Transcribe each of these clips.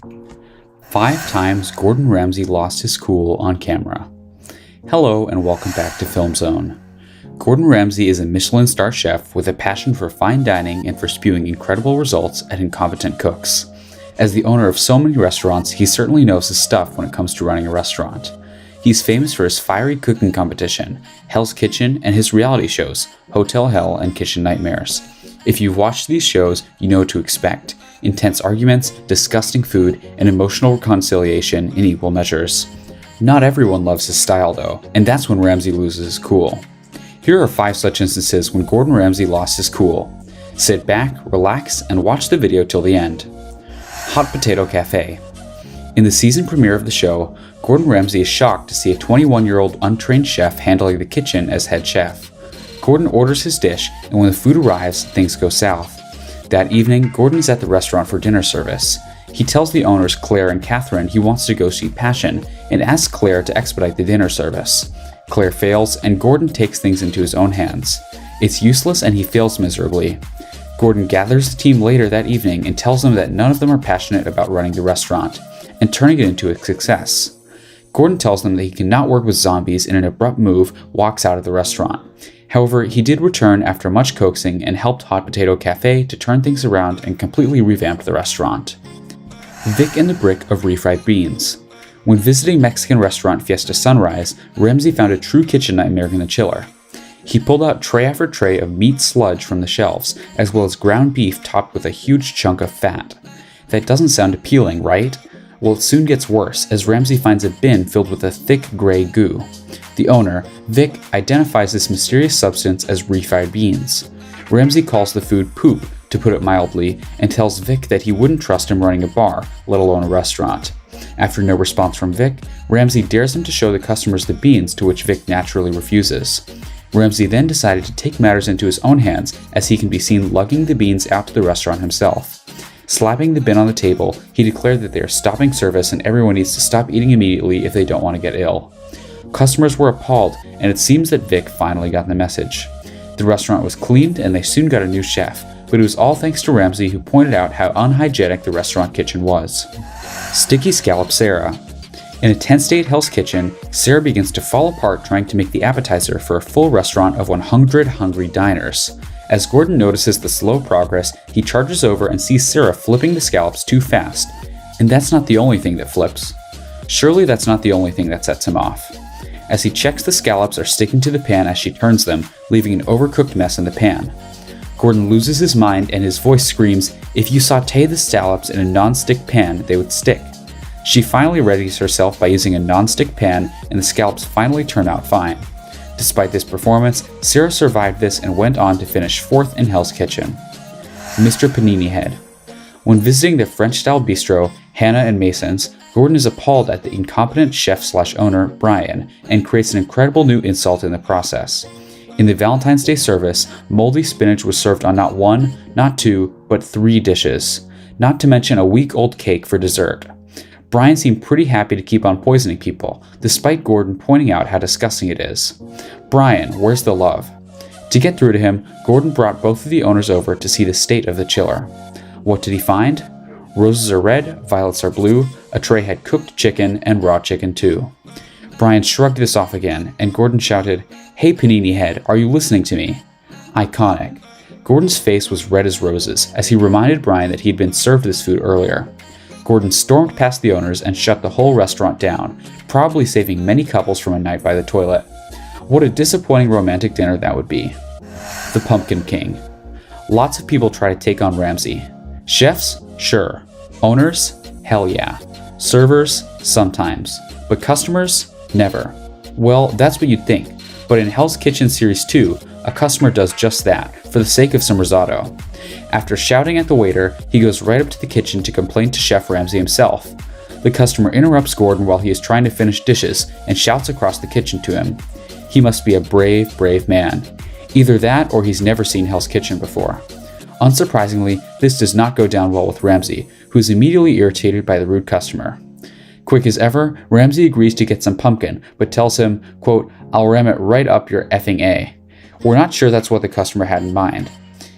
5 times Gordon Ramsay lost his cool on camera. Hello and welcome back to Film Zone. Gordon Ramsay is a Michelin star chef with a passion for fine dining and for spewing incredible results at incompetent cooks. As the owner of so many restaurants, he certainly knows his stuff when it comes to running a restaurant. He's famous for his fiery cooking competition, Hell's Kitchen, and his reality shows, Hotel Hell and Kitchen Nightmares. If you've watched these shows, you know what to expect. Intense arguments, disgusting food, and emotional reconciliation in equal measures. Not everyone loves his style though, and that's when Ramsay loses his cool. Here are 5 such instances when Gordon Ramsay lost his cool. Sit back, relax, and watch the video till the end. Hot Potato Cafe. In the season premiere of the show, Gordon Ramsay is shocked to see a 21-year-old untrained chef handling the kitchen as head chef. Gordon orders his dish, and when the food arrives, things go south. That evening, Gordon is at the restaurant for dinner service. He tells the owners Claire and Catherine he wants to go see Passion and asks Claire to expedite the dinner service. Claire fails, and Gordon takes things into his own hands. It's useless and he fails miserably. Gordon gathers the team later that evening and tells them that none of them are passionate about running the restaurant and turning it into a success. Gordon tells them that he cannot work with zombies and in an abrupt move walks out of the restaurant. However, he did return after much coaxing and helped Hot Potato Cafe to turn things around and completely revamp the restaurant. Vic and the Brick of Refried Beans. When visiting Mexican restaurant Fiesta Sunrise, Ramsay found a true kitchen nightmare in the chiller. He pulled out tray after tray of meat sludge from the shelves, as well as ground beef topped with a huge chunk of fat. That doesn't sound appealing, right? Well, it soon gets worse, as Ramsay finds a bin filled with a thick gray goo. The owner, Vic, identifies this mysterious substance as refried beans. Ramsay calls the food poop, to put it mildly, and tells Vic that he wouldn't trust him running a bar, let alone a restaurant. After no response from Vic, Ramsay dares him to show the customers the beans, to which Vic naturally refuses. Ramsay then decided to take matters into his own hands, as he can be seen lugging the beans out to the restaurant himself. Slapping the bin on the table, he declared that they are stopping service and everyone needs to stop eating immediately if they don't want to get ill. Customers were appalled, and it seems that Vic finally got the message. The restaurant was cleaned and they soon got a new chef, but it was all thanks to Ramsay, who pointed out how unhygienic the restaurant kitchen was. Sticky Scallop Sarah. In a tense-state Hell's Kitchen, Sarah begins to fall apart trying to make the appetizer for a full restaurant of 100 hungry diners. As Gordon notices the slow progress, he charges over and sees Sarah flipping the scallops too fast. And that's not the only thing that flips. Surely that's not the only thing that sets him off. As he checks, the scallops are sticking to the pan as she turns them, leaving an overcooked mess in the pan. Gordon loses his mind and his voice screams, "If you saute the scallops in a non-stick pan, they would stick." She finally readies herself by using a non-stick pan, and the scallops finally turn out fine. Despite this performance, Sarah survived this and went on to finish 4th in Hell's Kitchen. Mr. Panini Head. When visiting the French-style bistro, Hannah and Mason's, Gordon is appalled at the incompetent chef/owner, Brian, and creates an incredible new insult in the process. In the Valentine's Day service, moldy spinach was served on not 1, not 2, but 3 dishes, not to mention a week-old cake for dessert. Brian seemed pretty happy to keep on poisoning people, despite Gordon pointing out how disgusting it is. Brian, where's the love? To get through to him, Gordon brought both of the owners over to see the state of the chiller. What did he find? Roses are red, violets are blue, a tray had cooked chicken and raw chicken too. Brian shrugged this off again, and Gordon shouted, "Hey Panini Head, are you listening to me?" Iconic. Gordon's face was red as roses, as he reminded Brian that he'd been served this food earlier. Gordon stormed past the owners and shut the whole restaurant down, probably saving many couples from a night by the toilet. What a disappointing romantic dinner that would be. The Pumpkin King. Lots of people try to take on Ramsay. Chefs? Sure. Owners? Hell yeah. Servers? Sometimes. But customers? Never. Well, that's what you'd think, but in Hell's Kitchen Series 2, a customer does just that, for the sake of some risotto. After shouting at the waiter, he goes right up to the kitchen to complain to Chef Ramsay himself. The customer interrupts Gordon while he is trying to finish dishes and shouts across the kitchen to him. He must be a brave, brave man. Either that or he's never seen Hell's Kitchen before. Unsurprisingly, this does not go down well with Ramsay, who is immediately irritated by the rude customer. Quick as ever, Ramsay agrees to get some pumpkin, but tells him, quote, "I'll ram it right up your effing A." We're not sure that's what the customer had in mind.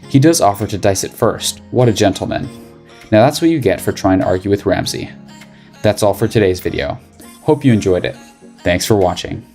He does offer to dice it first. What a gentleman. Now that's what you get for trying to argue with Ramsay. That's all for today's video. Hope you enjoyed it. Thanks for watching.